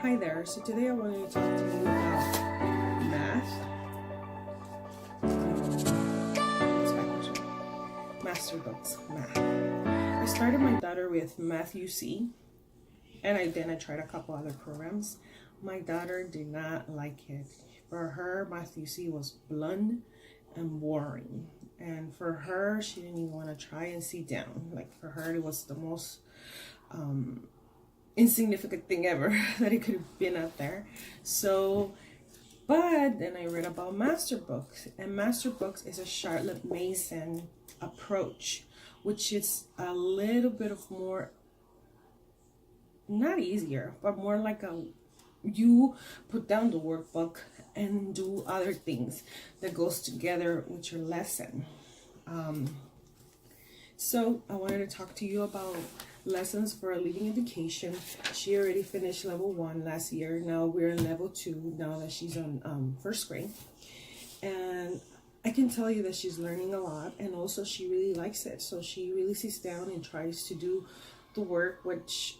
Hi there, so today I wanted to talk to you about math. Masterbooks, math. I started my daughter with Math UC, and I tried a couple other programs. My daughter did not like it. For her, Math UC was blunt and boring. And for her, she didn't even want to try and sit down. Like for her, it was the most insignificant thing ever that it could have been out there. So, but then I read about Masterbooks, and Masterbooks is a Charlotte Mason approach, which is a little bit of more, not easier, but more like you put down the workbook and do other things that goes together with your lesson. So I wanted to talk to you about lessons for a living education. She already finished level 1 last year. Now we're in level 2 now that she's on first grade. And I can tell you that she's learning a lot, and also she really likes it. So she really sits down and tries to do the work, which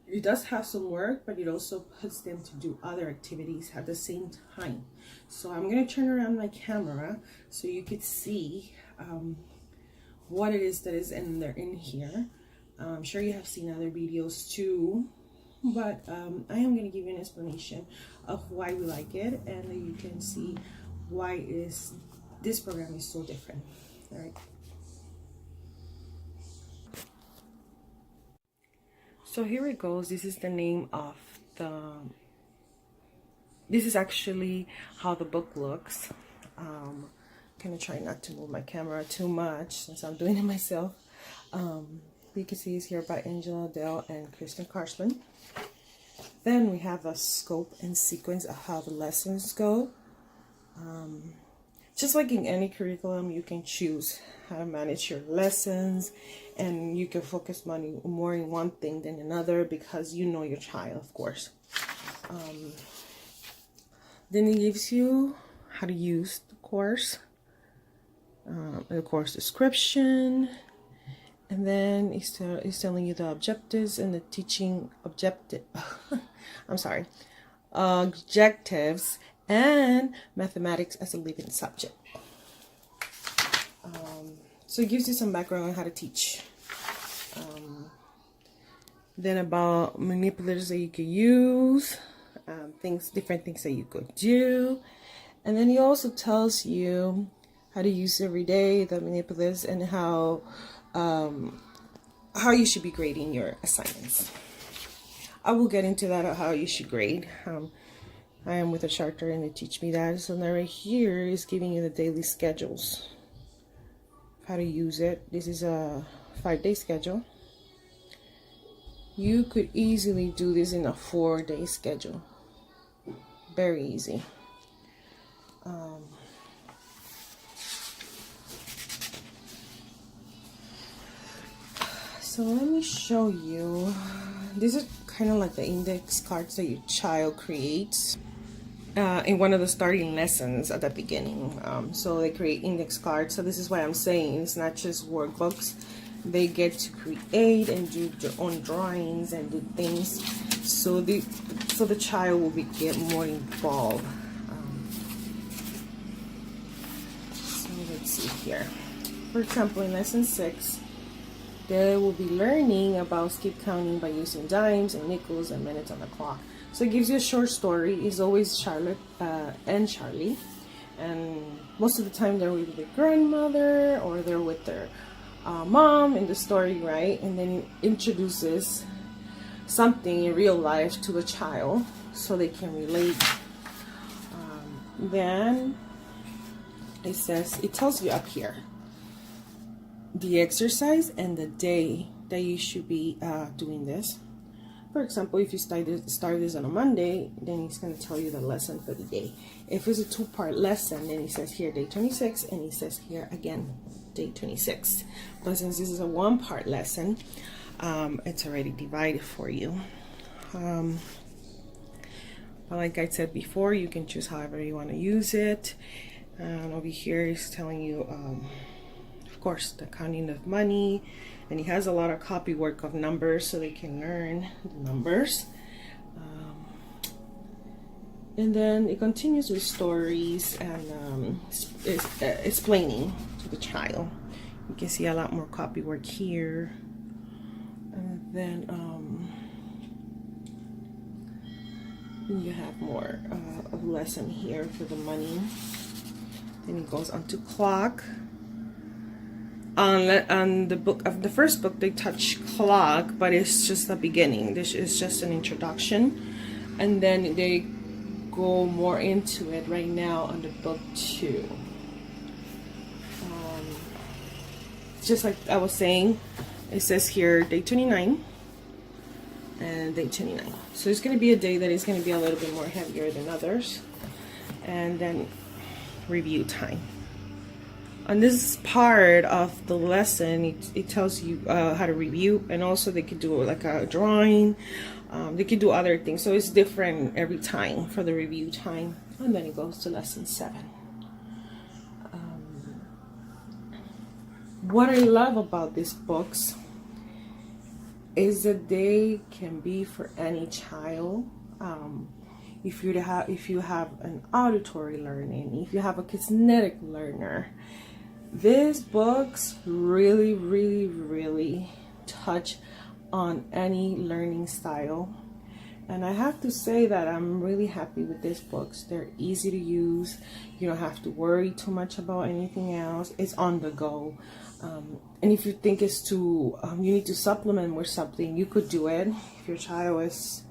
it does have some work, but it also puts them to do other activities at the same time. So I'm going to turn around my camera so you could see what it is that is in here. I'm sure you have seen other videos too, but I am going to give you an explanation of why we like it, and you can see why this program is so different. All right. So here it goes. This is the name of this is actually how the book looks. I'm gonna try not to move my camera too much since I'm doing it myself. You can see it's here by Angela Dell and Kristen Carslin. Then we have a scope and sequence of how the lessons go. Just like in any curriculum, you can choose how to manage your lessons, and you can focus more in one thing than another because you know your child, of course. Then it gives you how to use the course, the course description, and then it's telling you the objectives and the teaching objectives and mathematics as a living subject. So it gives you some background on how to teach. Then about manipulators that you could use, different things that you could do, and then he also tells you how to use every day the manipulators and how you should be grading your assignments. I will get into that, how you should grade. I am with a charter and they teach me that. So now right here is giving you the daily schedules, how to use it. This is a 5-day schedule. You could easily do this in a 4-day schedule. Very easy. So let me show you. This is kind of like the index cards that your child creates in one of the starting lessons at the beginning. So they create index cards. So this is what I'm saying. It's not just workbooks. They get to create and do their own drawings and do things. So the child will get more involved. So let's see here. For example, in lesson 6, they will be learning about skip counting by using dimes and nickels and minutes on the clock. So it gives you a short story. It's always Charlotte and Charlie, and most of the time they're with their grandmother or they're with their mom in the story, right? And then it introduces something in real life to the child so they can relate. Then it tells you up here the exercise and the day that you should be doing this. For example, if you start this on a Monday, then it's going to tell you the lesson for the day. If it's a 2-part lesson, then it says here day 26, and it says here again day 26. But since this is a 1-part lesson, it's already divided for you. But like I said before, you can choose however you want to use it. And over here is telling you of course the counting of money, and he has a lot of copy work of numbers so they can learn the numbers. And then it continues with stories and explaining to the child. You can see a lot more copy work here. And then you have more of lesson here for the money. Then it goes on to clock. On the book of the first book, they touch clock, but it's just the beginning. This is just an introduction, and then they go more into it right now on the book 2. Just like I was saying, it says here day 29 and day 29. So it's going to be a day that is going to be a little bit more heavier than others. And then review time. On this part of the lesson, it tells you how to review, and also they could do like a drawing. They could do other things, so it's different every time for the review time. And then it goes to lesson 7. What I love about these books is that they can be for any child. If you have an auditory learning, if you have a kinetic learner, these books really, really, really touch on any learning style. And I have to say that I'm really happy with these books. They're easy to use. You don't have to worry too much about anything else. It's on the go. And if you think it's too, you need to supplement with something, you could do it. If your child is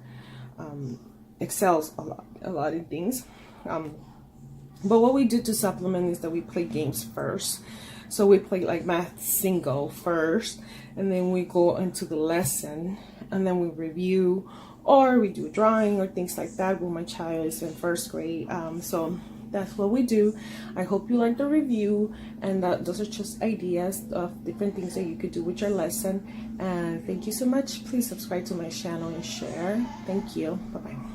excels a lot in things. But what we do to supplement is that we play games first. So we play like math single first, and then we go into the lesson, and then we review, or we do drawing or things like that when my child is in first grade. So that's what we do. I hope you like the review, and those are just ideas of different things that you could do with your lesson. And thank you so much. Please subscribe to my channel and share. Thank you. Bye-bye.